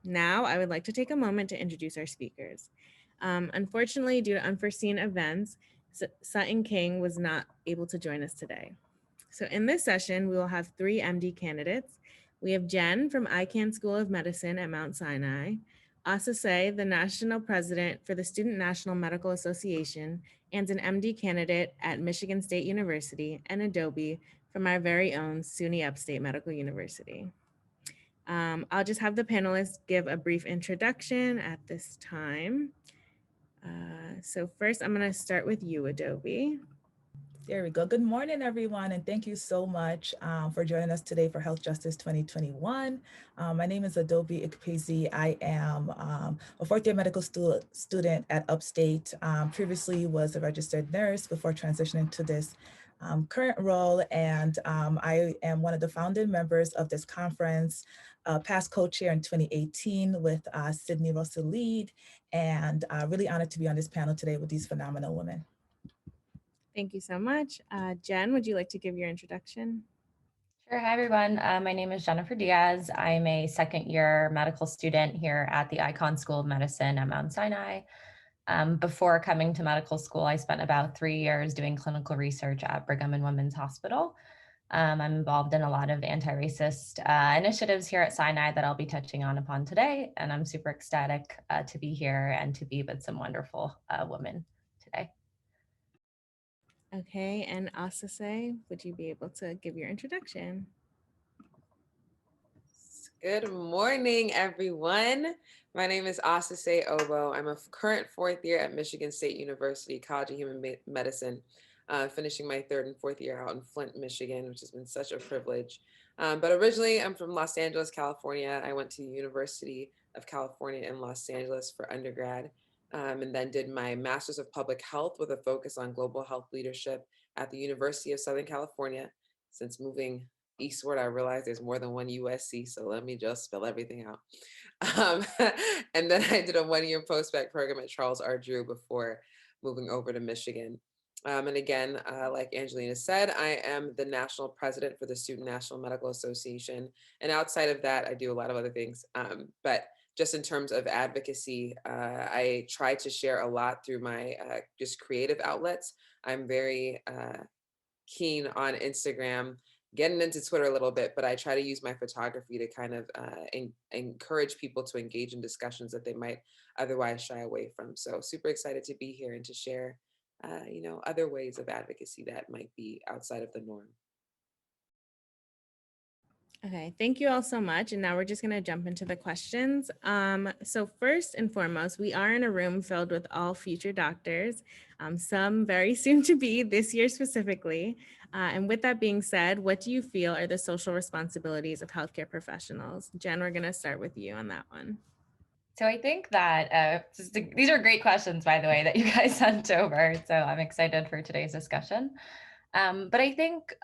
Now, I would like to take a moment to introduce our speakers. Unfortunately, due to unforeseen events, Sutton King was not able to join us today. So in this session, we will have 3 MD candidates. We have Jen from Icahn School of Medicine at Mount Sinai, Osose, the National President for the Student National Medical Association and an MD candidate at Michigan State University, and Adaobi from our very own SUNY Upstate Medical University. I'll just have the panelists give a brief introduction at this time. So first, I'm going to start with you, Adaobi. There we go. Good morning, everyone, and thank you so much for joining us today for Health Justice 2021. My name is Adaobi Ikpeze. I am a fourth-year medical student at Upstate. Previously was a registered nurse before transitioning to this current role, and I am one of the founding members of this conference, past co-chair in 2018 with Sydney Russell Lead, and really honored to be on this panel today with these phenomenal women. Thank you so much. Jen, would you like to give your introduction? Sure. Hi, everyone. My name is Jennifer Diaz. I'm a second-year medical student here at the Icahn School of Medicine at Mount Sinai. Before coming to medical school, I spent about 3 years doing clinical research at Brigham and Women's Hospital. I'm involved in a lot of anti-racist initiatives here at Sinai that I'll be touching upon today, and I'm super ecstatic to be here and to be with some wonderful women today. Okay, and Osose, would you be able to give your introduction? Good morning, everyone. My name is Osose Oboh. I'm a current 4th year at Michigan State University College of Human Medicine, finishing my 3rd and 4th year out in Flint, Michigan, which has been such a privilege. But originally, I'm from Los Angeles, California. I went to the University of California in Los Angeles for undergrad, and then did my Master's of Public Health with a focus on global health leadership at the University of Southern California. Since moving eastward, I realized there's more than one USC, so let me just spell everything out. And then I did a 1-year post-bac program at Charles R. Drew before moving over to Michigan. And again, like Angelina said, I am the national president for the Student National Medical Association. And outside of that, I do a lot of other things. But just in terms of advocacy, I try to share a lot through my just creative outlets. I'm very keen on Instagram, getting into Twitter a little bit, but I try to use my photography to kind of encourage people to engage in discussions that they might otherwise shy away from. So super excited to be here and to share, other ways of advocacy that might be outside of the norm. Okay, thank you all so much. And now we're just gonna jump into the questions. So first and foremost, we are in a room filled with all future doctors, some very soon to be this year specifically. And with that being said, what do you feel are the social responsibilities of healthcare professionals? Jen, we're gonna start with you on that one. So I think that these are great questions, by the way, that you guys sent over. So I'm excited for today's discussion. But I think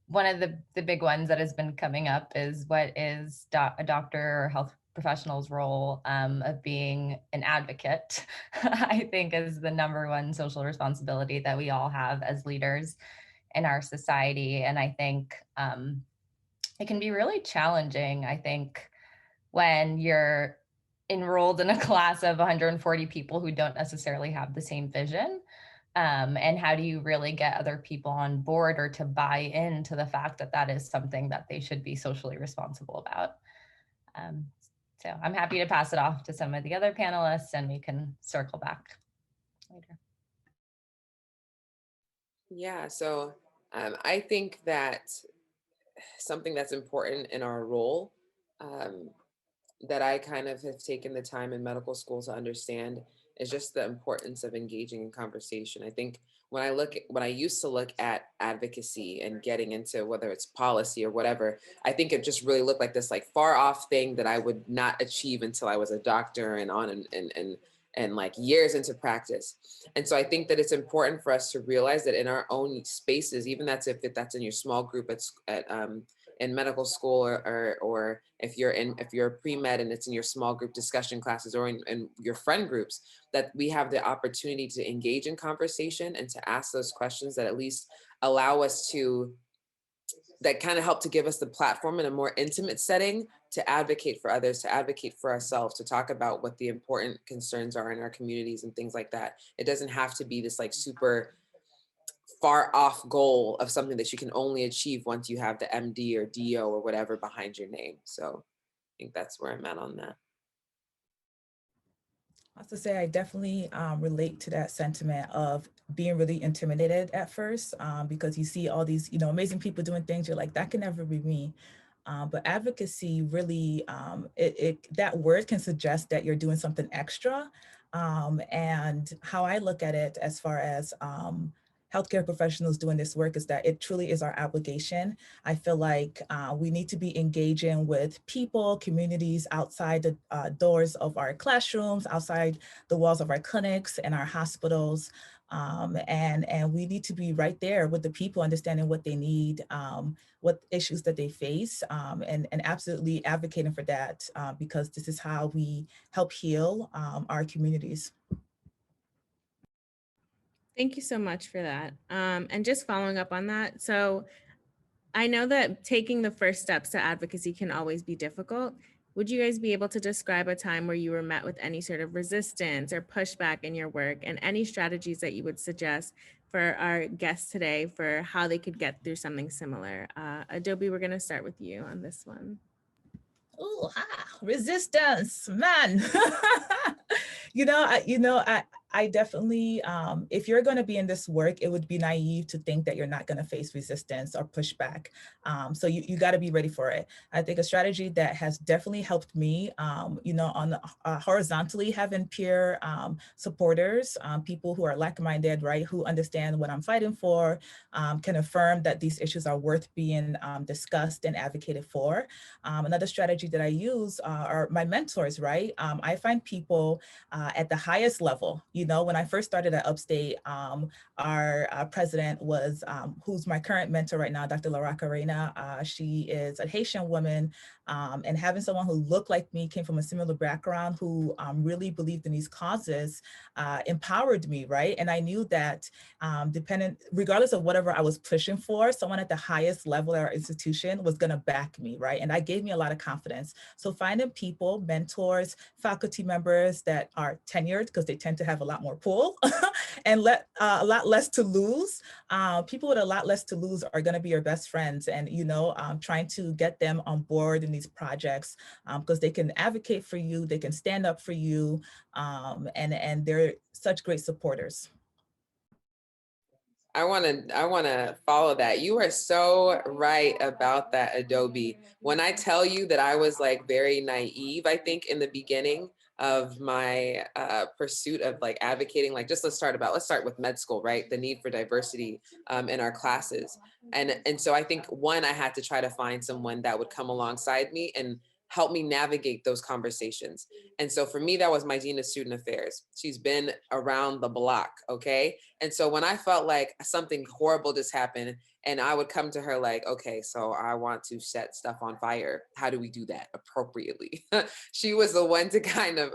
one of the big ones that has been coming up is what is a doctor or health professional's role of being an advocate, I think is the number one social responsibility that we all have as leaders in our society. And I think it can be really challenging, I think, when you're enrolled in a class of 140 people who don't necessarily have the same vision. And how do you really get other people on board or to buy into the fact that that is something that they should be socially responsible about? So I'm happy to pass it off to some of the other panelists and we can circle back later. Yeah, so I think that something that's important in our role that I kind of have taken the time in medical school to understand is just the importance of engaging in conversation. I think when I used to look at advocacy and getting into whether it's policy or whatever, I think it just really looked like this like far off thing that I would not achieve until I was a doctor and on and like years into practice. And so I think that it's important for us to realize that in our own spaces, even if that's in your small group in medical school or if you're pre-med and it's in your small group discussion classes or in your friend groups, that we have the opportunity to engage in conversation and to ask those questions that at least allow us to that kind of help to give us the platform in a more intimate setting to advocate for others, to advocate for ourselves, to talk about what the important concerns are in our communities and things like that. It doesn't have to be this like super far off goal of something that you can only achieve once you have the MD or DO or whatever behind your name. So I think that's where I'm at on that. I have to say, I definitely relate to that sentiment of being really intimidated at first, because you see all these, amazing people doing things. You're like, that can never be me. But advocacy really, that word can suggest that you're doing something extra. And how I look at it as far as healthcare professionals doing this work is that it truly is our obligation. I feel like we need to be engaging with people, communities outside the doors of our classrooms, outside the walls of our clinics and our hospitals. And we need to be right there with the people, understanding what they need, what issues that they face, and absolutely advocating for that, because this is how we help heal our communities. Thank you so much for that. And just following up on that. So I know that taking the first steps to advocacy can always be difficult. Would you guys be able to describe a time where you were met with any sort of resistance or pushback in your work, and any strategies that you would suggest for our guests today for how they could get through something similar? Adobe, we're going to start with you on this one. Oh, resistance, man. I definitely, if you're going to be in this work, it would be naive to think that you're not going to face resistance or pushback. So you got to be ready for it. I think a strategy that has definitely helped me, on horizontally having peer supporters, people who are like-minded, right, who understand what I'm fighting for, can affirm that these issues are worth being discussed and advocated for. Another strategy that I use are my mentors, right? I find people at the highest level. When I first started at Upstate, our president was, who's my current mentor right now, Dr. Laraka Reina. She is a Haitian woman, and having someone who looked like me, came from a similar background, who really believed in these causes, empowered me, right? And I knew that regardless of whatever I was pushing for, someone at the highest level at our institution was gonna back me, right? And that gave me a lot of confidence. So finding people, mentors, faculty members that are tenured, because they tend to have a lot more pull and a lot less to lose. People with a lot less to lose are gonna be your best friends, and trying to get them on board in these projects, because they can advocate for you, they can stand up for you, and they're such great supporters. I want to follow that. You are so right about that, Adobe. When I tell you that I was like very naive, I think in the beginning of my pursuit of like advocating, like let's start with med school, right? The need for diversity in our classes. And so I think I had to try to find someone that would come alongside me and help me navigate those conversations. And so for me, that was my Dean of Student Affairs. She's been around the block, okay? And so when I felt like something horrible just happened, and I would come to her like, okay, so I want to set stuff on fire. How do we do that appropriately? She was the one to kind of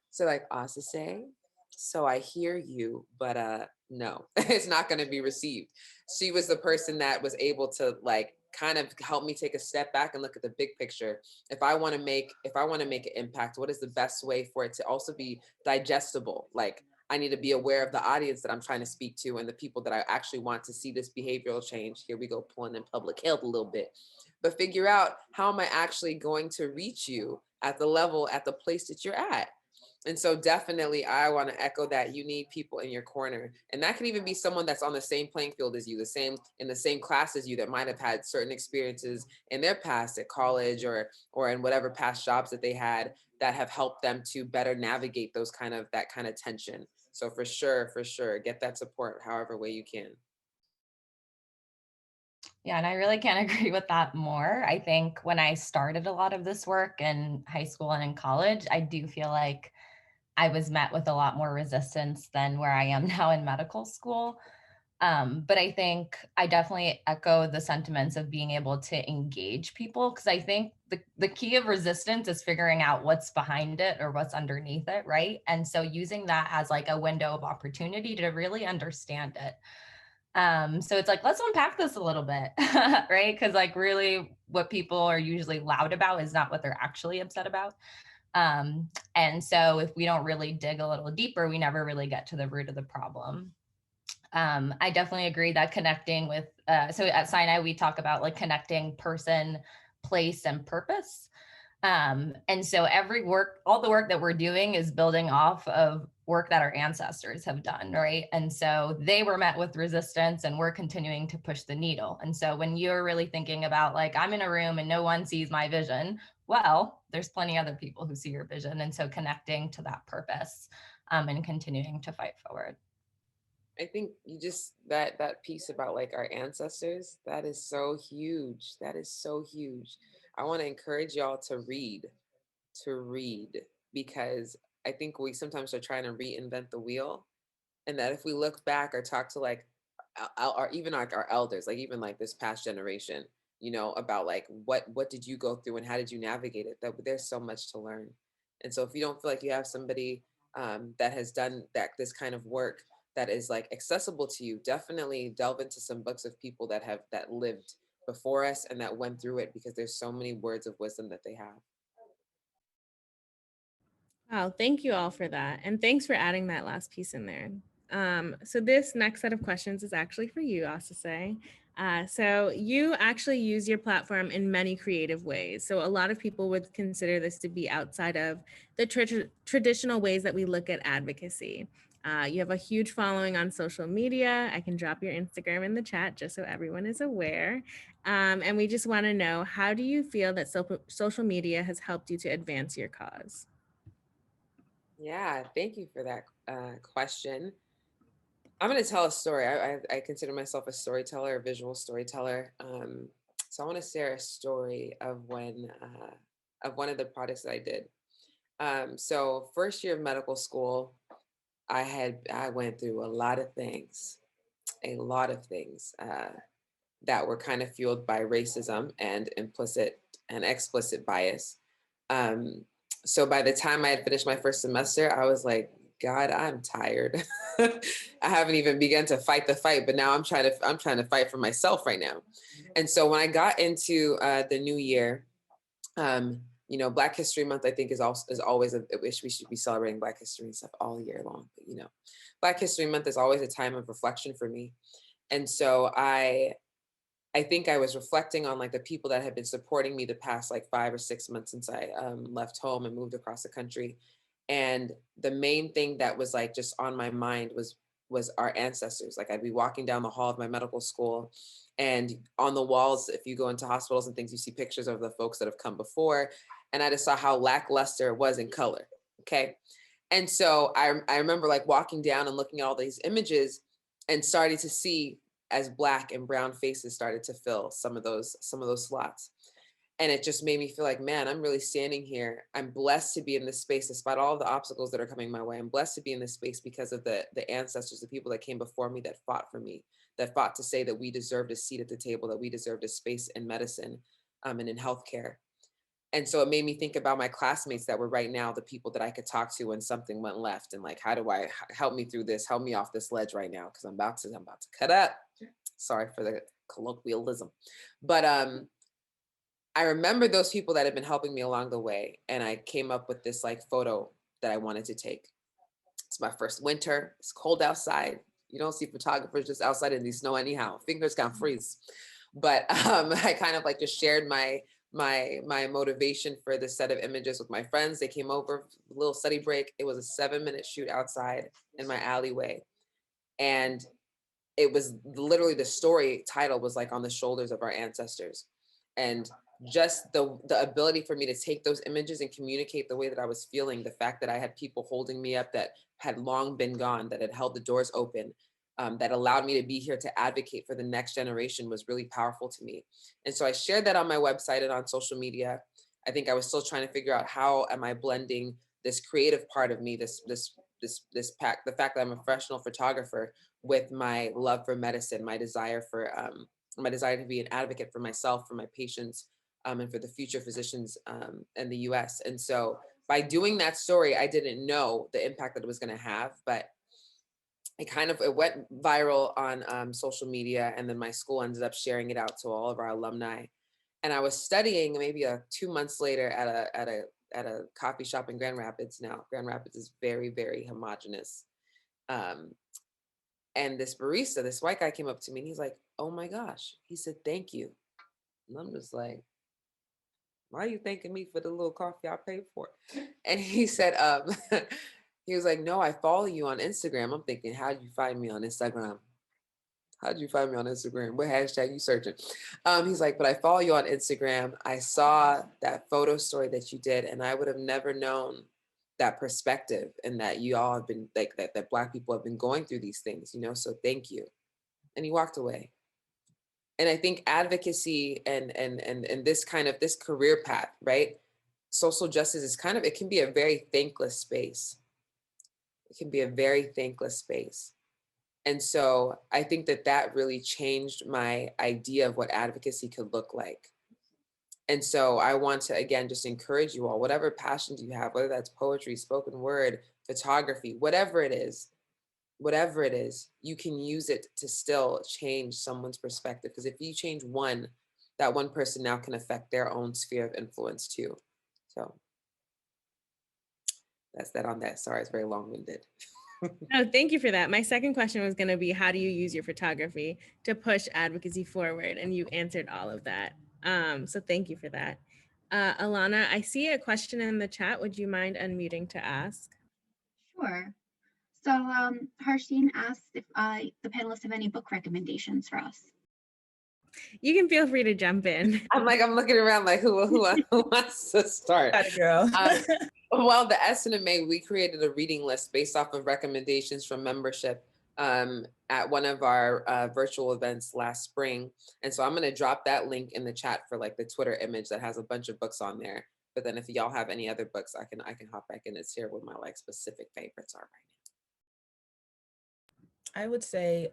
so like, Osose, so I hear you, but no, it's not going to be received. She was the person that was able to like kind of help me take a step back and look at the big picture. If I want to make an impact, what is the best way for it to also be digestible? Like, I need to be aware of the audience that I'm trying to speak to and the people that I actually want to see this behavioral change. Here we go, pulling in public health a little bit, but figure out, how am I actually going to reach you at the place that you're at? And so definitely I want to echo that. You need people in your corner. And that can even be someone that's on the same playing field as you, in the same class as you, that might have had certain experiences in their past at college or in whatever past jobs that they had, that have helped them to better navigate that kind of tension. So for sure, get that support however way you can. Yeah, and I really can't agree with that more. I think when I started a lot of this work in high school and in college, I do feel like I was met with a lot more resistance than where I am now in medical school. But I think I definitely echo the sentiments of being able to engage people, because I think the key of resistance is figuring out what's behind it or what's underneath it, right? And so using that as like a window of opportunity to really understand it. So it's like, let's unpack this a little bit, right? Because like really what people are usually loud about is not what they're actually upset about. And so if we don't really dig a little deeper, we never really get to the root of the problem. I definitely agree that connecting with, so at Sinai, we talk about like connecting person, place, and purpose. And so all the work that we're doing is building off of work that our ancestors have done, right? And so they were met with resistance and we're continuing to push the needle. And so when you're really thinking about like, I'm in a room and no one sees my vision, well, there's plenty of other people who see your vision. And so connecting to that purpose and continuing to fight forward. I think you just that piece about like our ancestors, that is so huge. That is so huge. I want to encourage y'all to read, because I think we sometimes are trying to reinvent the wheel, and that if we look back or talk to like or even like our elders, like even like this past generation, about like what did you go through and how did you navigate it, that there's so much to learn. And so if you don't feel like you have somebody that has done this kind of work that is like accessible to you, definitely delve into some books of people that lived before us and that went through it, because there's so many words of wisdom that they have. Wow, thank you all for that. And thanks for adding that last piece in there. So this next set of questions is actually for you, Osose. So you actually use your platform in many creative ways. So a lot of people would consider this to be outside of the traditional ways that we look at advocacy. You have a huge following on social media. I can drop your Instagram in the chat just so everyone is aware. And we just want to know, how do you feel that social media has helped you to advance your cause? Yeah, thank you for that question. I'm going to tell a story. I consider myself a storyteller, a visual storyteller. So I want to share a story of one of the projects that I did. So first year of medical school, I went through a lot of things that were kind of fueled by racism and implicit and explicit bias. So by the time I had finished my first semester, I was like, God, I'm tired. I haven't even begun to fight the fight, but now I'm trying to fight for myself right now. And so when I got into the new year, Black History Month, I think is always I wish we should be celebrating Black History and stuff all year long. But Black History Month is always a time of reflection for me. And so I think I was reflecting on like the people that had been supporting me the past like 5 or 6 months since I left home and moved across the country. And the main thing that was like just on my mind was our ancestors. Like I'd be walking down the hall of my medical school, and on the walls, if you go into hospitals and things, you see pictures of the folks that have come before. And I just saw how lackluster it was in color. Okay. And so I remember like walking down and looking at all these images and starting to see as Black and brown faces started to fill some of those slots. And it just made me feel like, man, I'm really standing here. I'm blessed to be in this space despite all the obstacles that are coming my way. I'm blessed to be in this space because of the ancestors, the people that came before me, that fought for me, that fought to say that we deserved a seat at the table, that we deserved a space in medicine and in healthcare. And so it made me think about my classmates that were right now the people that I could talk to when something went left, and like, how do I help me through this? Help me off this ledge right now, because I'm about to cut up. Sorry for the colloquialism, but I remember those people that had been helping me along the way, and I came up with this like photo that I wanted to take. It's my first winter. It's cold outside. You don't see photographers just outside in the snow anyhow. Fingers can freeze. But I kind of like just shared my motivation for this set of images with my friends. They came over, a little study break. It was a 7-minute shoot outside in my alleyway. And it was literally, the story title was like on the shoulders of our ancestors. And just the ability for me to take those images and communicate the way that I was feeling, the fact that I had people holding me up that had long been gone, that had held the doors open, that allowed me to be here to advocate for the next generation, was really powerful to me. And so I shared that on my website and on social media. I think I was still trying to figure out, how am I blending this creative part of me, the fact that I'm a professional photographer, with my love for medicine, my desire to be an advocate for myself, for my patients, and for the future physicians in the US. And so by doing that story, I didn't know the impact that it was going to have, but it went viral on social media, and then my school ended up sharing it out to all of our alumni. And I was studying maybe 2 months later at a coffee shop in Grand Rapids. Now, Grand Rapids is very, very homogenous. And this barista, this white guy, came up to me and he's like, "Oh my gosh." He said, "Thank you." And I'm just like, "Why are you thanking me for the little coffee I paid for?" And he said, he was like, "No, I follow you on Instagram." I'm thinking, how'd you find me on Instagram? How'd you find me on Instagram? What hashtag you searching? He's like, "But I follow you on Instagram. I saw that photo story that you did, and I would have never known that perspective, and that you all have been like that Black people have been going through these things, so thank you." And he walked away. And I think advocacy and this this career path, right? Social justice is it can be a very thankless space. It can be a very thankless space. And so I think that really changed my idea of what advocacy could look like. And so I want to, again, just encourage you all, whatever passions you have, whether that's poetry, spoken word, photography, whatever it is, you can use it to still change someone's perspective. Because if you change one, that one person now can affect their own sphere of influence too. So that's that on that. Sorry, it's very long-winded. Oh, thank you for that. My second question was going to be, how do you use your photography to push advocacy forward? And you answered all of that. So thank you for that. Alana, I see a question in the chat. Would you mind unmuting to ask? Sure. So Harsheen asked if the panelists have any book recommendations for us. You can feel free to jump in. I'm looking around like who wants to start? Got it, girl. Well, the SNMA, we created a reading list based off of recommendations from membership at one of our virtual events last spring. And so I'm going to drop that link in the chat for like the Twitter image that has a bunch of books on there. But then if y'all have any other books, I can hop back in and share what my like specific favorites are right now. I would say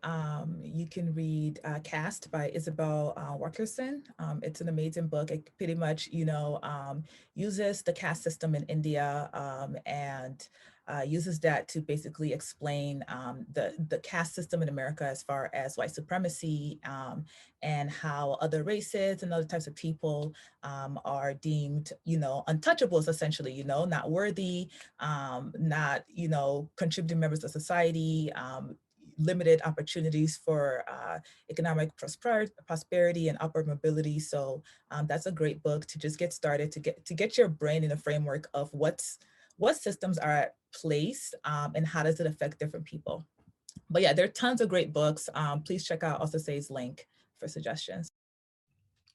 you can read Caste by Isabel Wilkerson. It's an amazing book. It pretty much, uses the caste system in India and uses that to basically explain the caste system in America as far as white supremacy and how other races and other types of people are deemed, untouchables, essentially, not worthy, not, contributing members of society, limited opportunities for economic prosperity and upward mobility. So that's a great book to just get started, to get your brain in a framework of what systems are at place and how does it affect different people. But yeah, there are tons of great books. Please check out Osose's link for suggestions.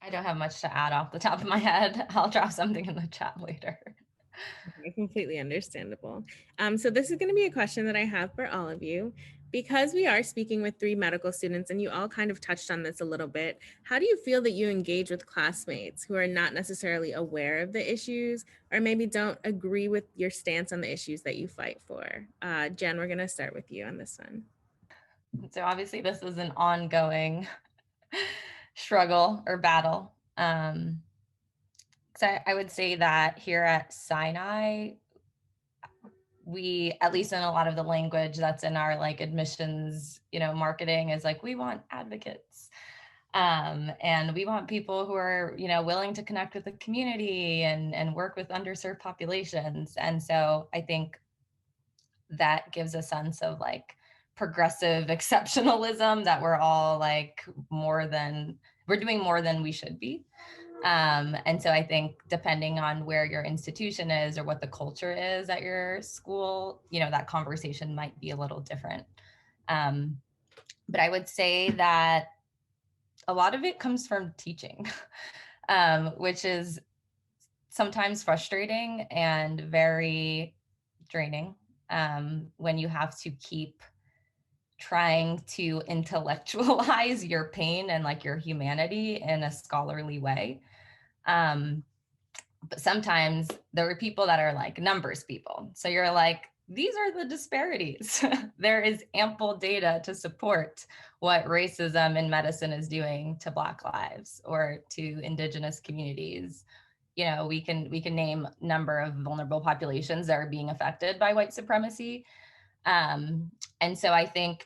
I don't have much to add off the top of my head. I'll drop something in the chat later. Okay, completely understandable. So this is going to be a question that I have for all of you. Because we are speaking with 3 medical students, and you all kind of touched on this a little bit, how do you feel that you engage with classmates who are not necessarily aware of the issues or maybe don't agree with your stance on the issues that you fight for? Jen, we're going to start with you on this one. So obviously this is an ongoing struggle or battle. So I would say that here at Sinai, we, at least in a lot of the language that's in our like admissions, marketing is like, we want advocates. And we want people who are, willing to connect with the community and work with underserved populations. And so I think that gives a sense of like progressive exceptionalism, that we're all like we're doing more than we should be. And so I think depending on where your institution is or what the culture is at your school, that conversation might be a little different. But I would say that a lot of it comes from teaching, which is sometimes frustrating and very draining when you have to keep trying to intellectualize your pain and like your humanity in a scholarly way. But sometimes there are people that are like numbers people. So you're like, these are the disparities. There is ample data to support what racism in medicine is doing to Black lives or to Indigenous communities. We can name a number of vulnerable populations that are being affected by white supremacy. And And so I think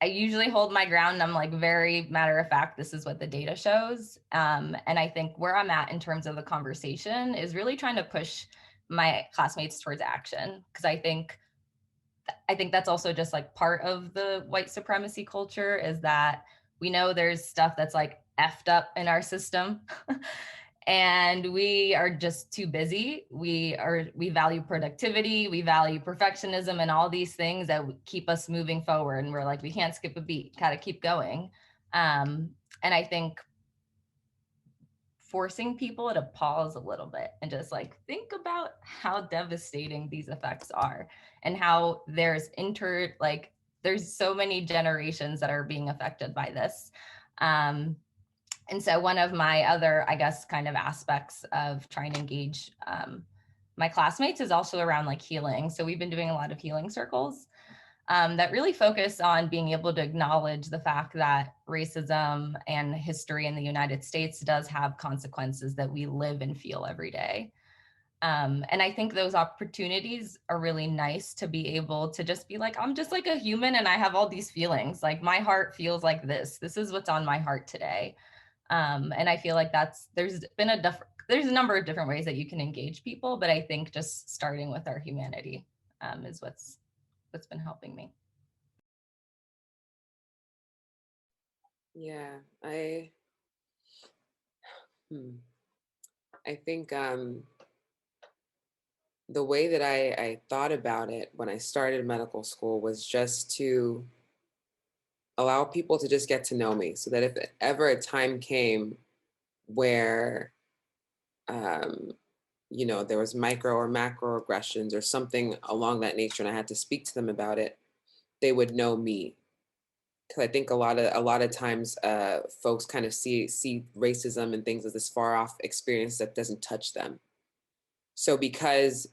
I usually hold my ground. I'm like very matter of fact, this is what the data shows. And I think where I'm at in terms of the conversation is really trying to push my classmates towards action. Because I think that's also just like part of the white supremacy culture, is that we know there's stuff that's like effed up in our system. And we are just too busy. We value productivity, we value perfectionism, and all these things that keep us moving forward. And we're like, we can't skip a beat, gotta keep going. And I think forcing people to pause a little bit and just like think about how devastating these effects are, and how there's so many generations that are being affected by this. And so one of my other, I guess, kind of aspects of trying to engage my classmates is also around like healing. So we've been doing a lot of healing circles that really focus on being able to acknowledge the fact that racism and history in the United States does have consequences that we live and feel every day. And I think those opportunities are really nice to be able to just be like, I'm just like a human and I have all these feelings. Like my heart feels like this. This is what's on my heart today. And I feel like there's a number of different ways that you can engage people, but I think just starting with our humanity is what's been helping me. Yeah, I think the way that I thought about it when I started medical school was just to allow people to just get to know me, so that if ever a time came where there was micro or macro aggressions or something along that nature, and I had to speak to them about it, they would know me. Because I think a lot of times folks kind of see racism and things as this far off experience that doesn't touch them. So because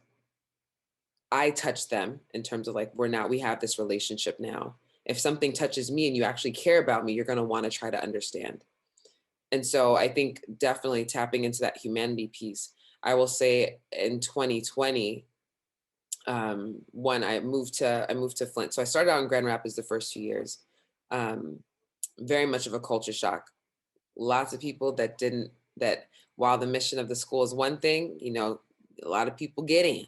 I touch them in terms of like, we have this relationship now. If something touches me and you actually care about me, you're going to want to try to understand. And so I think definitely tapping into that humanity piece. I will say in 2020, I moved to Flint. So I started out in Grand Rapids the first few years. Very much of a culture shock. Lots of people that while the mission of the school is one thing, a lot of people get in.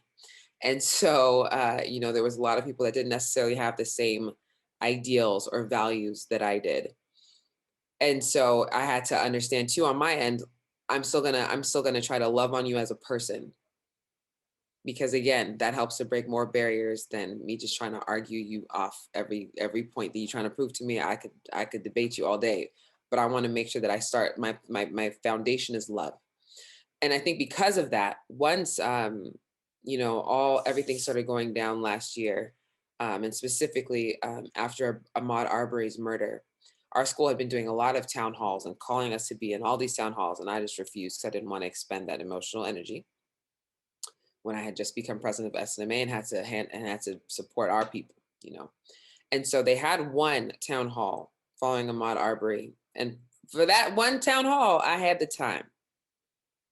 And so, there was a lot of people that didn't necessarily have the same ideals or values that I did. And so I had to understand too, on my end, I'm still gonna try to love on you as a person. Because again, that helps to break more barriers than me just trying to argue you off every point that you're trying to prove to me. I could debate you all day, but I want to make sure that I start my foundation is love. And I think because of that, once everything started going down last year, and specifically after Ahmaud Arbery's murder, our school had been doing a lot of town halls and calling us to be in all these town halls, and I just refused because I didn't want to expend that emotional energy when I had just become president of SMA and had to support our people, And so they had one town hall following Ahmaud Arbery, and for that one town hall, I had the time.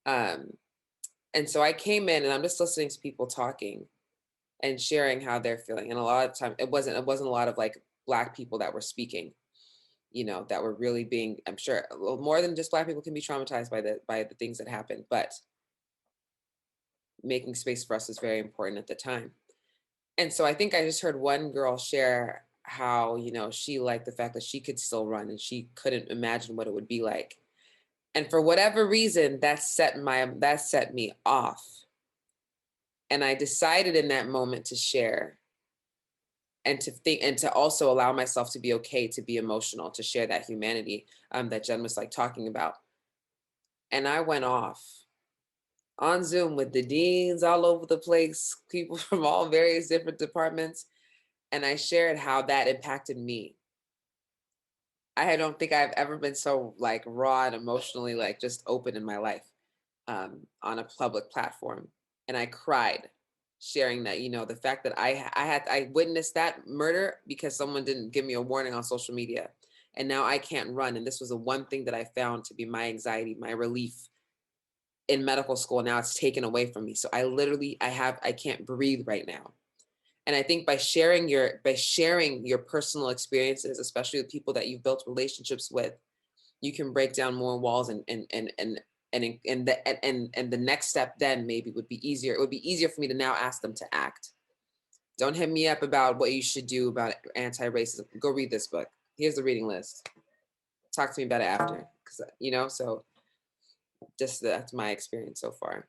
And so I came in and I'm just listening to people talking and sharing how they're feeling. And a lot of time, it wasn't a lot of like Black people that were speaking, that were really being, I'm sure, a little more than just Black people can be traumatized by the things that happened, but making space for us is very important at the time. And so I think I just heard one girl share how, she liked the fact that she could still run and she couldn't imagine what it would be like. And for whatever reason, that set me off. And I decided in that moment to share and to think and to also allow myself to be okay, to be emotional, to share that humanity that Jen was like talking about. And I went off on Zoom with the deans all over the place, people from all various different departments. And I shared how that impacted me. I don't think I've ever been so like raw and emotionally like just open in my life on a public platform. And I cried sharing that, the fact that I witnessed that murder because someone didn't give me a warning on social media. And now I can't run. And this was the one thing that I found to be my anxiety, my relief in medical school. Now it's taken away from me. So I can't breathe right now. And I think by sharing your personal experiences, especially with people that you've built relationships with, you can break down more walls, and the next step then maybe would be easier. It would be easier for me to now ask them to act. Don't hit me up about what you should do about anti-racism. Go read this book. Here's the reading list. Talk to me about it after, because so just that's my experience so far.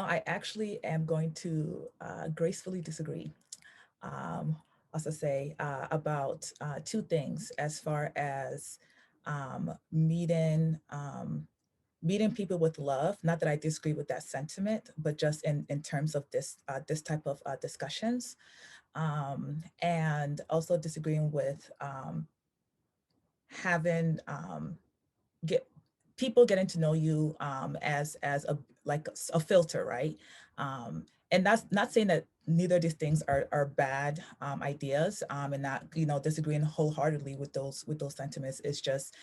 I actually am going to gracefully disagree. Also say about two things as far as meeting people with love. Not that I disagree with that sentiment, but just in terms of this type of discussions, and also disagreeing with having people getting to know you as a filter, right? And that's not saying that neither of these things are bad ideas, and not disagreeing wholeheartedly with those sentiments. It's just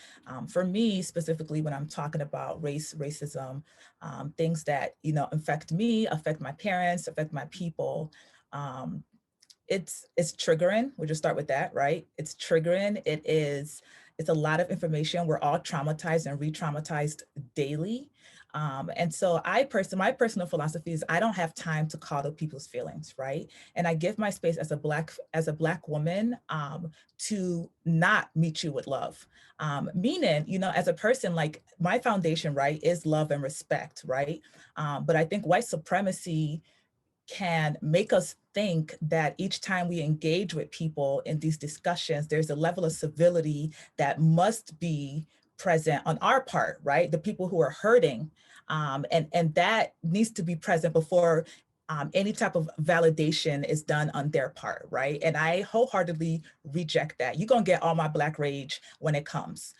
for me specifically, when I'm talking about racism, things that affect me, affect my parents, affect my people. It's triggering. We'll just start with that, right? It's triggering. It's a lot of information. We're all traumatized and re-traumatized daily. And so my personal philosophy is I don't have time to coddle people's feelings, right? And I give my space as a Black woman to not meet you with love. Meaning, as a person, like my foundation, right, is love and respect, right? But I think white supremacy can make us think that each time we engage with people in these discussions, there's a level of civility that must be present on our part, right? The people who are hurting, and that needs to be present before any type of validation is done on their part, right? And I wholeheartedly reject that. You're gonna get all my Black rage when it comes.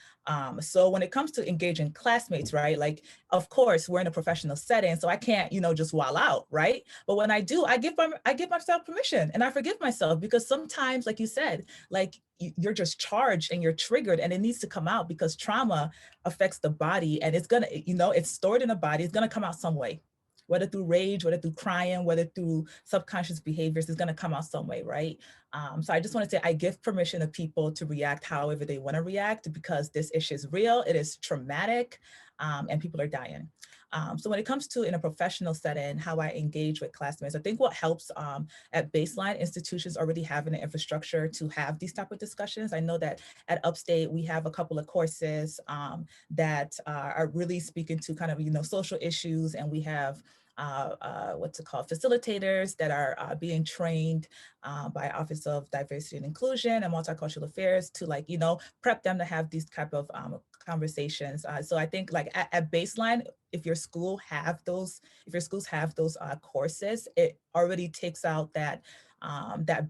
So when it comes to engaging classmates, right? Like, of course, we're in a professional setting, so I can't, just wall out, right? But when I do, I give myself permission and I forgive myself, because sometimes, like you said, like you're just charged and you're triggered, and it needs to come out because trauma affects the body, and it's gonna, it's stored in the body. It's gonna come out some way, whether through rage, whether through crying, whether through subconscious behaviors, is gonna come out some way, right? So I just wanna say I give permission to people to react however they wanna react, because this issue is real, it is traumatic, and people are dying. So when it comes to in a professional setting, how I engage with classmates, I think what helps at baseline, institutions already having an infrastructure to have these type of discussions. I know that at Upstate, we have a couple of courses that are really speaking to kind of, social issues, and we have what's it called, facilitators that are being trained by Office of Diversity and Inclusion and Multicultural Affairs to prep them to have these type of conversations. So I think at baseline, if your schools have those courses, it already takes out that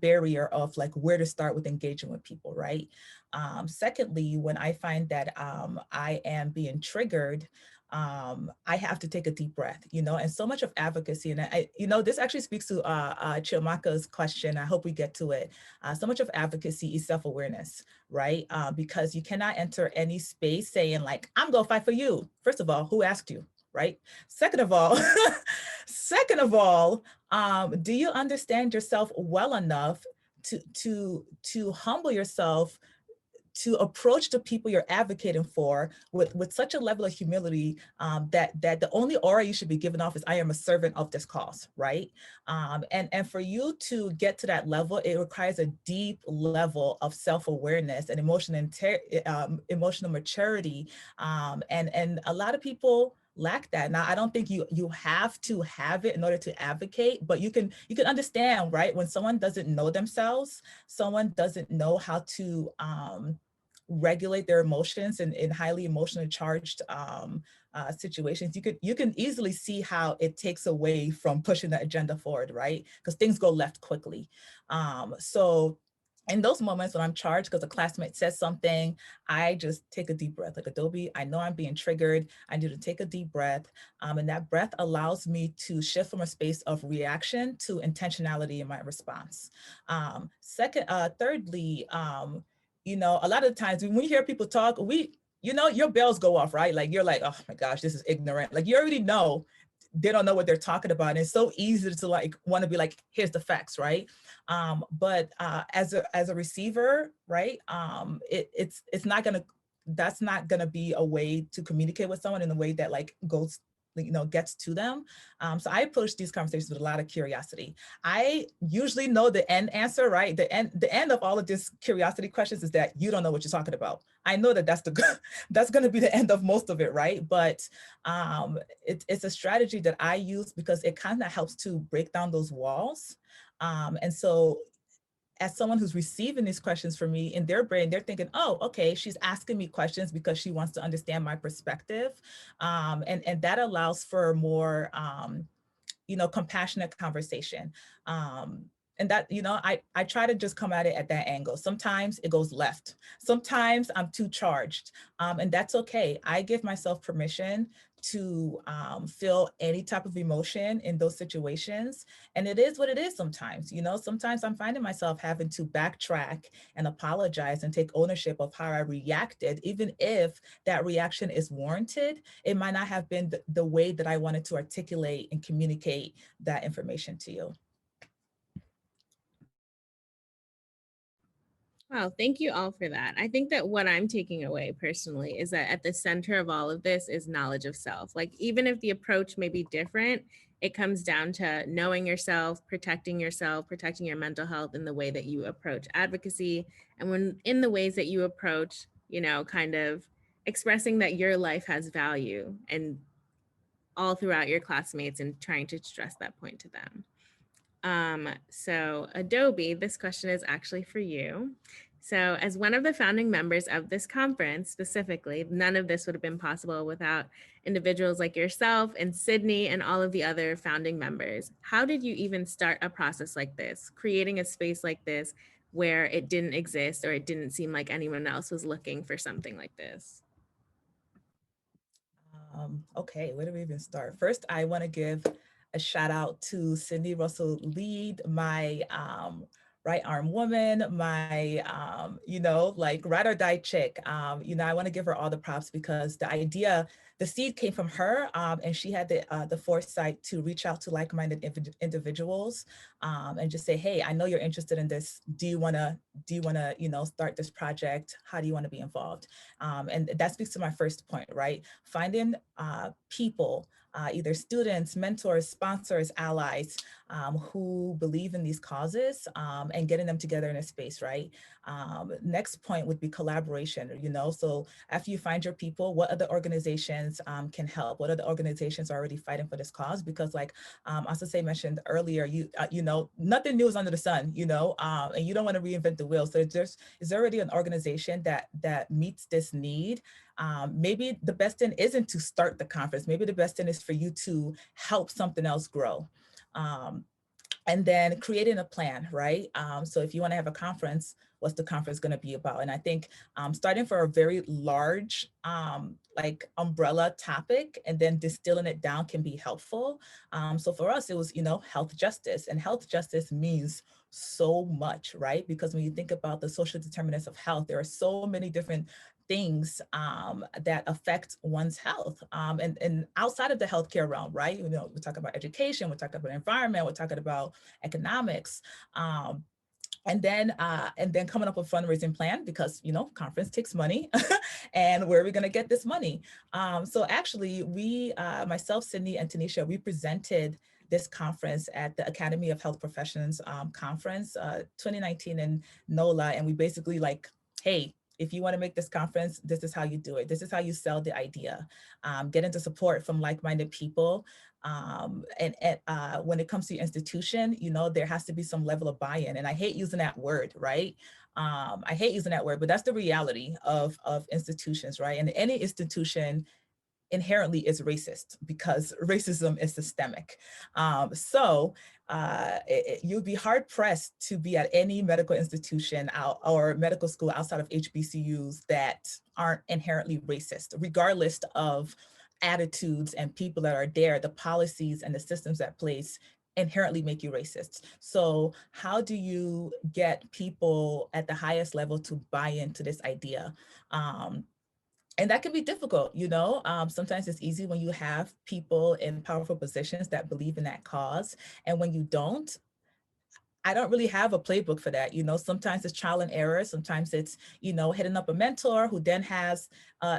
barrier of where to start with engaging with people, right? Secondly, when I find that I am being triggered, I have to take a deep breath, and so much of advocacy, and this actually speaks to Chiamaka's question. I hope we get to it. So much of advocacy is self-awareness, right? Because you cannot enter any space saying I'm gonna fight for you. First of all, who asked you, right? Second of all, do you understand yourself well enough to humble yourself, to approach the people you're advocating for with such a level of humility that the only aura you should be giving off is I am a servant of this cause, right? And for you to get to that level, it requires a deep level of self-awareness and emotional maturity. And a lot of people lack that. Now, I don't think you have to have it in order to advocate, but you can understand, right? When someone doesn't know themselves, someone doesn't know how to regulate their emotions in highly emotionally charged situations, you can easily see how it takes away from pushing the agenda forward, right? Because things go left quickly. So in those moments when I'm charged because a classmate says something, I just take a deep breath. Like, Adaobi, I know I'm being triggered. I need to take a deep breath. And that breath allows me to shift from a space of reaction to intentionality in my response. Thirdly, a lot of the times when we hear people talk, your bells go off, right? Like, you're like, oh my gosh, this is ignorant. Like, you already know they don't know what they're talking about. And it's so easy to like want to be like, here's the facts, right? But as a receiver, right, it's not gonna, that's not gonna be a way to communicate with someone in a way that like goes, you know, gets to them. So I approach these conversations with a lot of curiosity. I usually know the end answer, right? The end of all of this curiosity questions is that you don't know what you're talking about. I know that that's that's going to be the end of most of it, right? But it's a strategy that I use because it kind of helps to break down those walls. And so as someone who's receiving these questions from me, in their brain, they're thinking, oh, okay, she's asking me questions because she wants to understand my perspective. And that allows for more, you know, compassionate conversation. And that, you know, I try to just come at it at that angle. Sometimes it goes left. Sometimes I'm too charged, and that's okay. I give myself permission to feel any type of emotion in those situations. And it is what it is sometimes, you know, sometimes I'm finding myself having to backtrack and apologize and take ownership of how I reacted, even if that reaction is warranted. It might not have been the way that I wanted to articulate and communicate that information to you. Wow, thank you all for that. I think that what I'm taking away personally is that at the center of all of this is knowledge of self. Like, even if the approach may be different, it comes down to knowing yourself, protecting your mental health in the way that you approach advocacy. And when in the ways that you approach, you know, kind of expressing that your life has value and all throughout your classmates and trying to stress that point to them. So Adaobi, this question is actually for you. So as one of the founding members of this conference specifically, none of this would have been possible without individuals like yourself and Sydney and all of the other founding members. How did you even start a process like this, creating a space like this where it didn't exist or it didn't seem like anyone else was looking for something like this? Okay, where do we even start? First, I want to give a shout out to Cindy Russell Lead, my right arm woman, my, you know, like ride or die chick. You know, I want to give her all the props because the idea, the seed came from her, and she had the foresight to reach out to like-minded individuals and just say, hey, I know you're interested in this. Do you want to, you know, start this project? How do you want to be involved? And that speaks to my first point, right? Finding people, either students, mentors, sponsors, allies, who believe in these causes and getting them together in a space, right? Next point would be collaboration, you know, so after you find your people, what other organizations can help? What other organizations are already fighting for this cause? Because like Osose mentioned earlier, you know, nothing new is under the sun, you know, and you don't want to reinvent the wheel. So is already an organization that meets this need. Maybe the best thing isn't to start the conference. Maybe the best thing is for you to help something else grow. And then creating a plan, right? So if you want to have a conference, what's the conference going to be about? And I think starting for a very large like umbrella topic and then distilling it down can be helpful. So for us, it was, you know, health justice, and health justice means so much, right? Because when you think about the social determinants of health, there are so many different things that affect one's health. And outside of the healthcare realm, right? You know, we're talking about education, we're talking about environment, we're talking about economics. And then coming up with a fundraising plan because, you know, conference takes money and where are we going to get this money? So actually we, myself, Sydney and Tanisha, we presented this conference at the Academy of Health Professions conference 2019 in NOLA. And we basically like, hey, if you want to make this conference, this is how you do it. This is how you sell the idea. Get into support from like-minded people. And when it comes to your institution, you know, there has to be some level of buy-in. And I hate using that word, right? I hate using that word, but that's the reality of institutions, right? And any institution inherently is racist because racism is systemic. You'd be hard pressed to be at any medical institution or medical school outside of HBCUs that aren't inherently racist, regardless of attitudes and people that are there, the policies and the systems that place inherently make you racist. So how do you get people at the highest level to buy into this idea? And that can be difficult, you know. Sometimes it's easy when you have people in powerful positions that believe in that cause. And when you don't, I don't really have a playbook for that. You know, sometimes it's trial and error. Sometimes it's, you know, hitting up a mentor who then has,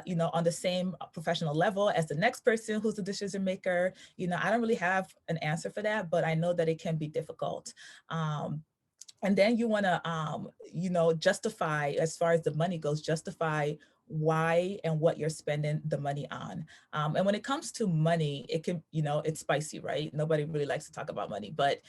you know, on the same professional level as the next person who's the decision maker. You know, I don't really have an answer for that, but I know that it can be difficult. And then you want to, you know, justify, as far as the money goes, justify why and what you're spending the money on. And when it comes to money, it can, you know, it's spicy, right? Nobody really likes to talk about money, but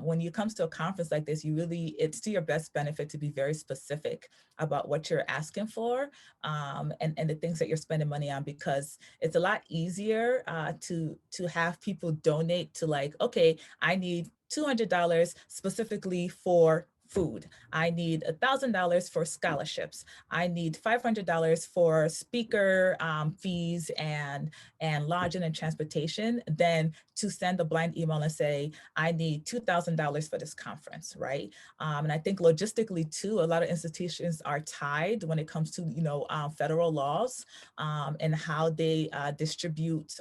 when it comes to a conference like this, you really, it's to your best benefit to be very specific about what you're asking for, and the things that you're spending money on, because it's a lot easier to have people donate to, like, okay, I need $200 specifically for food. I need $1,000 for scholarships. I need $500 for speaker fees and lodging and transportation, than to send a blind email and say, I need $2,000 for this conference, right? And I think logistically too, a lot of institutions are tied when it comes to, you know, federal laws and how they distribute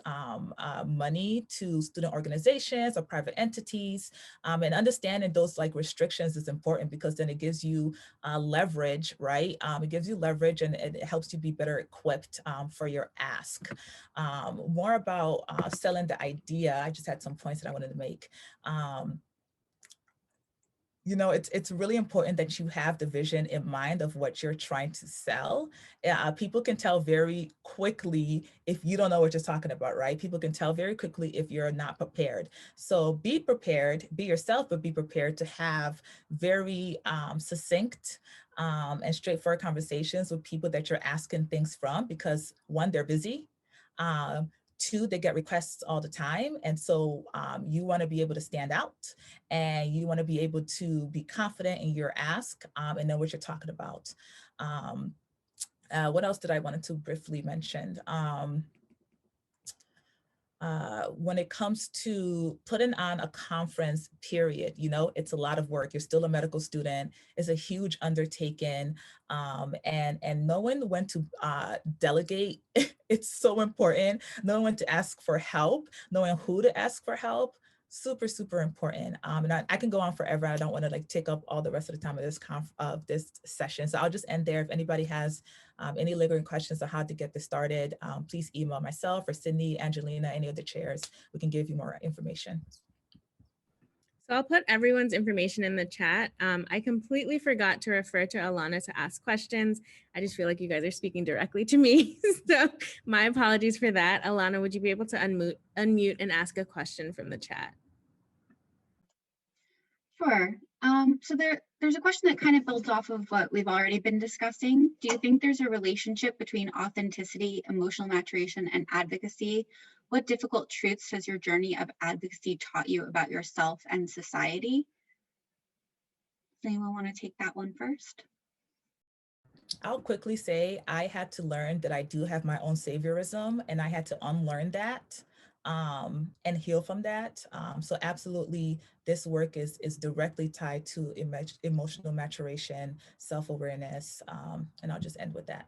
money to student organizations or private entities. And understanding those like restrictions is important, because then it gives you leverage, right? It gives you leverage, and it helps you be better equipped for your ask. More about selling the idea. I just had some points that I wanted to make. You know, it's really important that you have the vision in mind of what you're trying to sell. People can tell very quickly if you don't know what you're talking about, right? People can tell very quickly if you're not prepared. So be prepared, be yourself, but be prepared to have very succinct and straightforward conversations with people that you're asking things from, because one, they're busy. Two, they get requests all the time. And so you want to be able to stand out, and you want to be able to be confident in your ask and know what you're talking about. What else did I wanted to briefly mention? When it comes to putting on a conference, period, you know, it's a lot of work. You're still a medical student. It's a huge undertaking. And knowing when to delegate, it's so important. Knowing when to ask for help, knowing who to ask for help, super, super important. And I can go on forever. I don't want to like take up all the rest of the time of this session. So I'll just end there. If anybody has any lingering questions on how to get this started, please email myself or Sydney, Angelina, any of the chairs. We can give you more information. So I'll put everyone's information in the chat. I completely forgot to refer to Alana to ask questions. I just feel like you guys are speaking directly to me. So my apologies for that. Alana, would you be able to unmute and ask a question from the chat? Sure. So there's a question that kind of builds off of what we've already been discussing. Do you think there's a relationship between authenticity, emotional maturation, and advocacy? What difficult truths has your journey of advocacy taught you about yourself and society? Does anyone want to take that one first? I'll quickly say I had to learn that I do have my own saviorism, and I had to unlearn that and heal from that. So absolutely, this work is directly tied to emotional maturation, self-awareness, and I'll just end with that.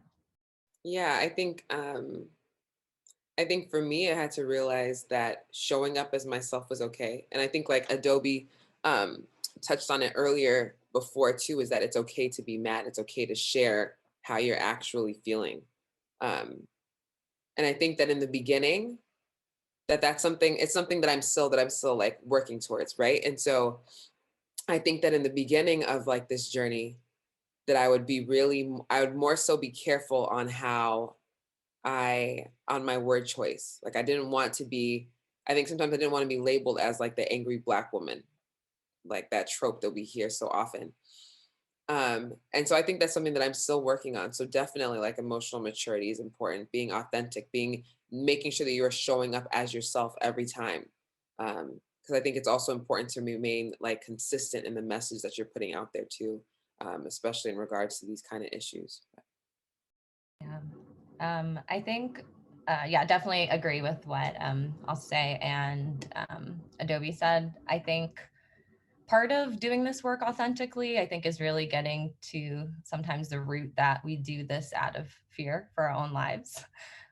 Yeah, I think for me, I had to realize that showing up as myself was okay. And I think like Adaobi touched on it earlier before too, is that it's okay to be mad. It's okay to share how you're actually feeling. And I think that in the beginning, it's something that I'm still like working towards, right? And so I think that in the beginning of like this journey, that I would more so be careful on how on my word choice. Like I think sometimes I didn't want to be labeled as like the angry Black woman, like that trope that we hear so often. And so I think that's something that I'm still working on. So definitely like emotional maturity is important, being authentic, making sure that you're showing up as yourself every time. Because I think it's also important to remain like consistent in the message that you're putting out there too, especially in regards to these kind of issues. Yeah, I think, yeah, definitely agree with what I'll say and Adaobi said. I think part of doing this work authentically, I think, is really getting to sometimes the root that we do this out of fear for our own lives.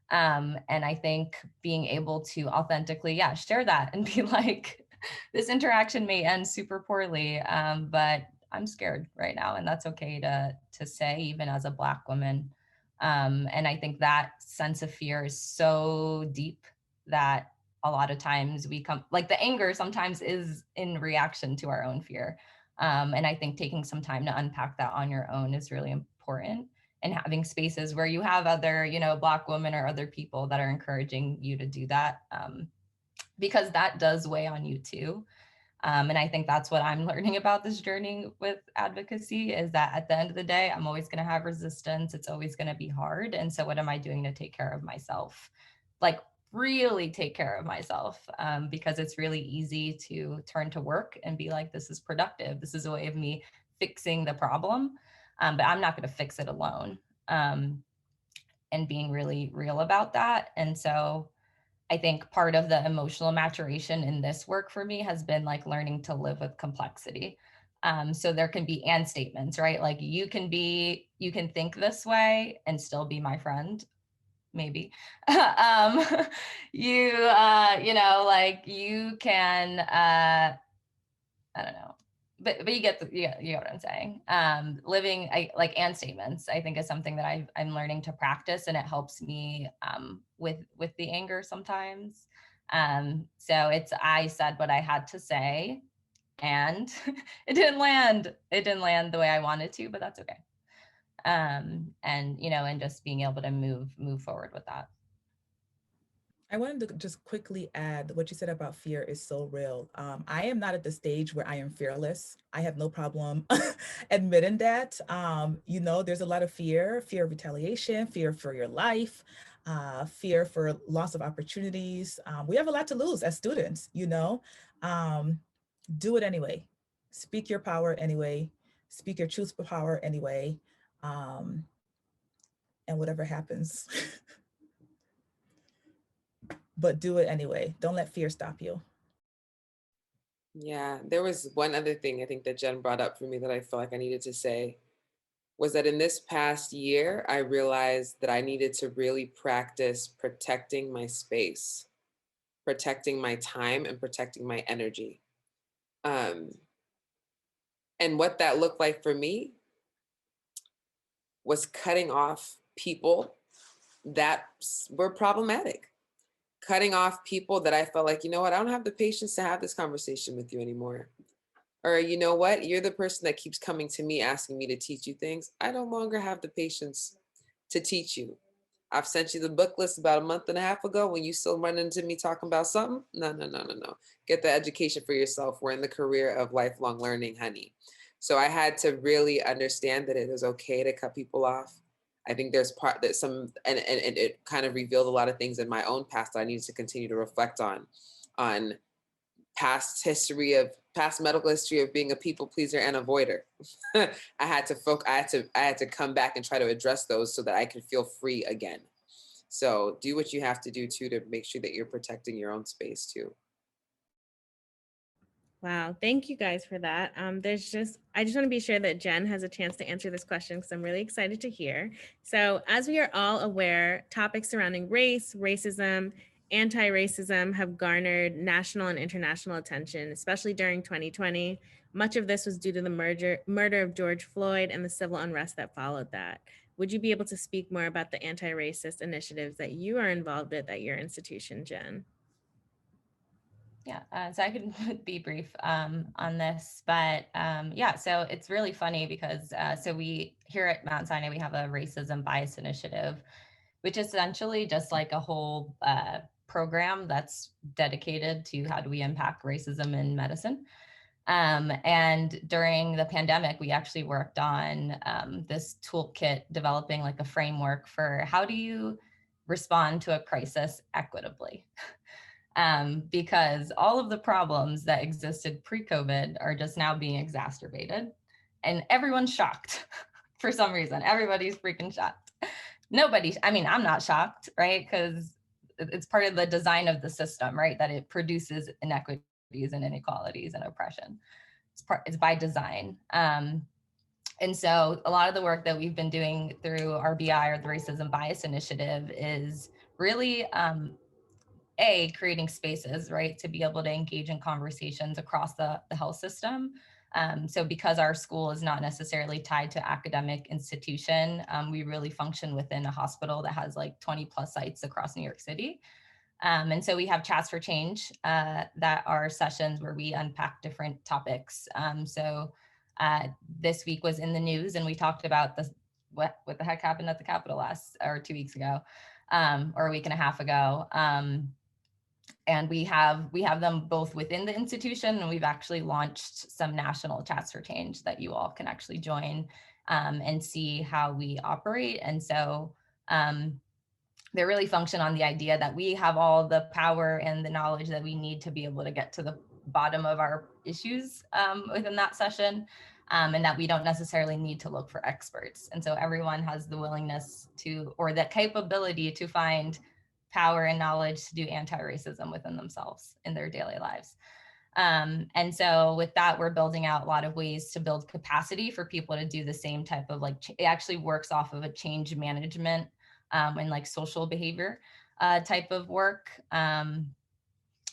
And I think being able to authentically, share that and be like, this interaction may end super poorly, but I'm scared right now. And that's okay to say, even as a Black woman. And I think that sense of fear is so deep that a lot of times we come, like the anger sometimes is in reaction to our own fear. And I think taking some time to unpack that on your own is really important, and having spaces where you have other, Black women or other people that are encouraging you to do that, because that does weigh on you too. And I think that's what I'm learning about this journey with advocacy, is that at the end of the day, I'm always going to have resistance. It's always going to be hard. And so what am I doing to take care of myself? Like really take care of myself, because it's really easy to turn to work and be like, this is productive. This is a way of me fixing the problem. But I'm not going to fix it alone, and being really real about that. And so I think part of the emotional maturation in this work for me has been like learning to live with complexity. So there can be and statements, right? Like you can think this way and still be my friend, maybe. Like you can, I don't know. But you get what I'm saying. Living like and statements, I think, is something that I'm learning to practice, and it helps me with the anger sometimes. So it's, I said what I had to say, and it didn't land the way I wanted to, but that's okay. And just being able to move forward with that. I wanted to just quickly add what you said about fear is so real. I am not at the stage where I am fearless. I have no problem admitting that. There's a lot of fear of retaliation, fear for your life, fear for loss of opportunities. We have a lot to lose as students, do it anyway. Speak your power anyway. Speak your truth for power anyway. And whatever happens. But do it anyway. Don't let fear stop you. Yeah, there was one other thing I think that Jen brought up for me that I felt like I needed to say, was that in this past year, I realized that I needed to really practice protecting my space, protecting my time, and protecting my energy. And what that looked like for me was cutting off people that were problematic. Cutting off people that I felt like, you know what, I don't have the patience to have this conversation with you anymore. Or, you know what, you're the person that keeps coming to me asking me to teach you things. I no longer have the patience to teach you. I've sent you the book list about a month and a half ago when you still run into me talking about something. No. Get the education for yourself. We're in the career of lifelong learning, honey. So I had to really understand that it is okay to cut people off. I think there's and it kind of revealed a lot of things in my own past that I needed to continue to reflect on past medical history of being a people pleaser and avoider. I had to come back and try to address those so that I could feel free again. So do what you have to do too, to make sure that you're protecting your own space too. Wow, thank you guys for that. I just want to be sure that Jen has a chance to answer this question because I'm really excited to hear. So as we are all aware, topics surrounding race, racism, anti-racism have garnered national and international attention, especially during 2020. Much of this was due to the murder of George Floyd and the civil unrest that followed that. Would you be able to speak more about the anti-racist initiatives that you are involved with at your institution, Jen? Yeah, so I can be brief on this, but so it's really funny because so we here at Mount Sinai, we have a racism bias initiative, which is essentially just like a whole program that's dedicated to how do we impact racism in medicine. And during the pandemic, we actually worked on this toolkit, developing like a framework for how do you respond to a crisis equitably. Because all of the problems that existed pre-COVID are just now being exacerbated, and everyone's shocked for some reason. Everybody's freaking shocked. I'm not shocked, right? Because it's part of the design of the system, right? That it produces inequities and inequalities and oppression. it's by design. And so a lot of the work that we've been doing through RBI, or the Racism Bias Initiative, is really creating spaces, right, to be able to engage in conversations across the health system. So because our school is not necessarily tied to academic institution, we really function within a hospital that has like 20 plus sites across New York City. And so we have Chats for Change that are sessions where we unpack different topics. This week was in the news, and we talked about what the heck happened at the Capitol 2 weeks ago, or a week and a half ago. And we have them both within the institution, and we've actually launched some national Chats for Change that you all can actually join and see how we operate. And so they really function on the idea that we have all the power and the knowledge that we need to be able to get to the bottom of our issues within that session, and that we don't necessarily need to look for experts. And so everyone has the willingness to, or the capability to, find power and knowledge to do anti-racism within themselves in their daily lives. And so with that, we're building out a lot of ways to build capacity for people to do the same type of it actually works off of a change management and like social behavior type of work.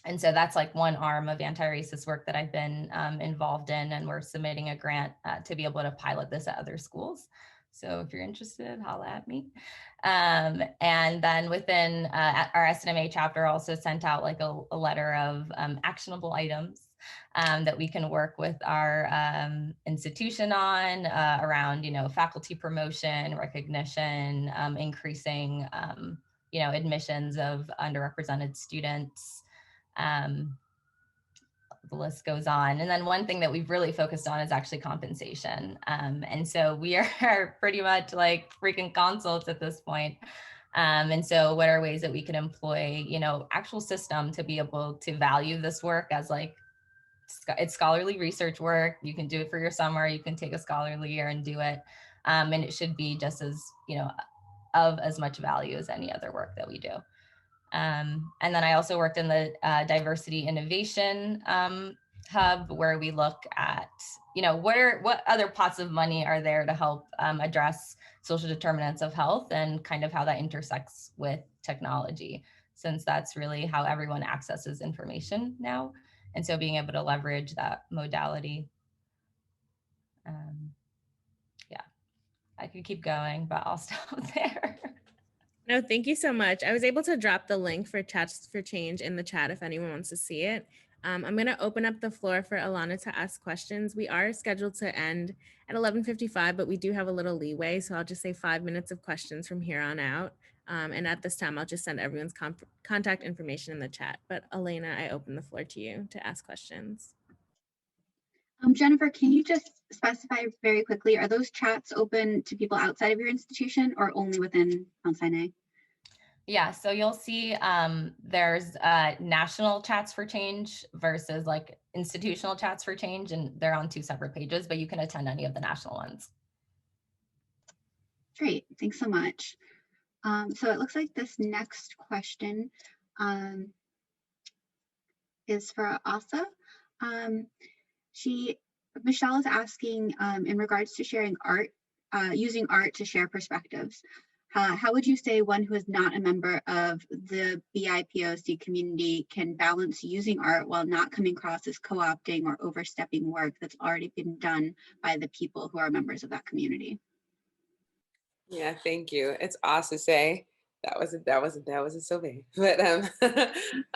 And so that's like one arm of anti-racist work that I've been involved in, and we're submitting a grant to be able to pilot this at other schools. So if you're interested, holla at me. And then within our SNMA chapter also sent out like a letter of actionable items that we can work with our institution on around, faculty promotion, recognition, increasing, admissions of underrepresented students. The list goes on. And then one thing that we've really focused on is actually compensation. And so we are pretty much like freaking consults at this point. And so what are ways that we can employ, actual system to be able to value this work as like, it's scholarly research work. You can do it for your summer. You can take a scholarly year and do it. And it should be just as, of as much value as any other work that we do. And then I also worked in the diversity innovation hub, where we look at, what other pots of money are there to help address social determinants of health, and kind of how that intersects with technology, since that's really how everyone accesses information now. And so being able to leverage that modality. Yeah, I could keep going, but I'll stop there. No, thank you so much. I was able to drop the link for Chats for Change in the chat if anyone wants to see it. I'm going to open up the floor for Alana to ask questions. We are scheduled to end at 11:55, but we do have a little leeway. So I'll just say 5 minutes of questions from here on out. And at this time, I'll just send everyone's contact information in the chat. But Elena, I open the floor to you to ask questions. Jennifer, can you just specify very quickly, are those chats open to people outside of your institution or only within Mount Sinai? Yeah, so you'll see there's national Chats for Change versus like institutional Chats for Change, and they're on 2 separate pages, but you can attend any of the national ones. Great, thanks so much. So it looks like this next question is for Asa. Michelle is asking in regards to sharing art, using art to share perspectives. How would you say one who is not a member of the BIPOC community can balance using art while not coming across as co-opting or overstepping work that's already been done by the people who are members of that community? Yeah, thank you. It's Osose. That wasn't so bad. But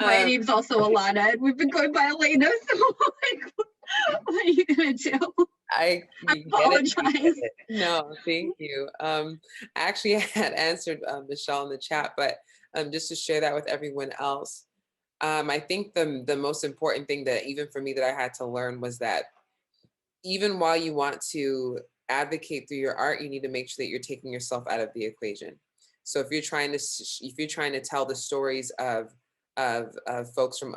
my name's also Alana, and we've been going by Elena, so like, what are you gonna do? I apologize. No, thank you. I actually had answered Michelle in the chat, but just to share that with everyone else, I think the most important thing that even for me that I had to learn was that even while you want to advocate through your art, you need to make sure that you're taking yourself out of the equation. So if you're trying to tell the stories of folks from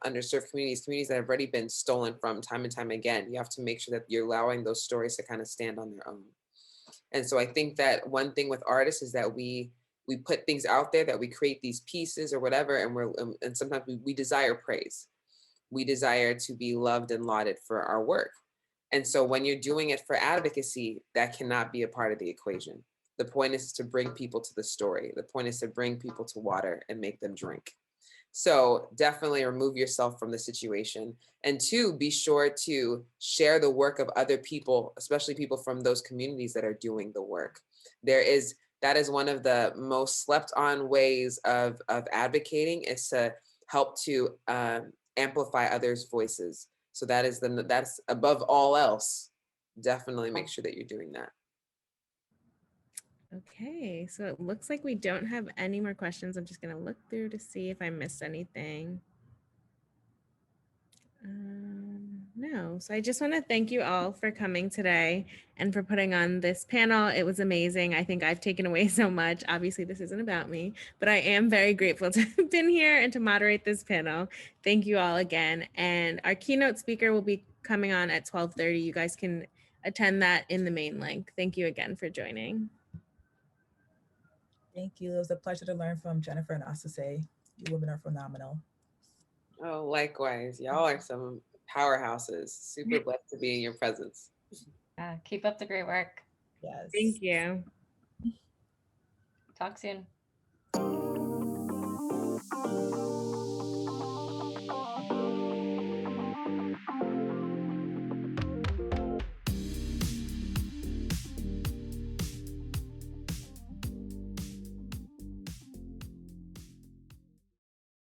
underserved communities that have already been stolen from time and time again, you have to make sure that you're allowing those stories to kind of stand on their own. And so I think that one thing with artists is that we put things out there, that we create these pieces or whatever, and sometimes we desire praise. We desire to be loved and lauded for our work. And so when you're doing it for advocacy, that cannot be a part of the equation. The point is to bring people to the story. The point is to bring people to water and make them drink. So definitely remove yourself from the situation. And two, be sure to share the work of other people, especially people from those communities that are doing the work. That is one of the most slept on ways of advocating, is to help to amplify others' voices. So that's above all else. Definitely make sure that you're doing that. Okay, so it looks like we don't have any more questions. I'm just gonna look through to see if I missed anything. No, so I just want to thank you all for coming today and for putting on this panel. It was amazing. I think I've taken away so much. Obviously, this isn't about me, but I am very grateful to have been here and to moderate this panel. Thank you all again. And our keynote speaker will be coming on at 12:30. You guys can attend that in the main link. Thank you again for joining. Thank you. It was a pleasure to learn from Jennifer and Osose. You women are phenomenal. Oh, likewise. Y'all are some powerhouses. Super blessed to be in your presence. Keep up the great work. Yes. Thank you. Talk soon.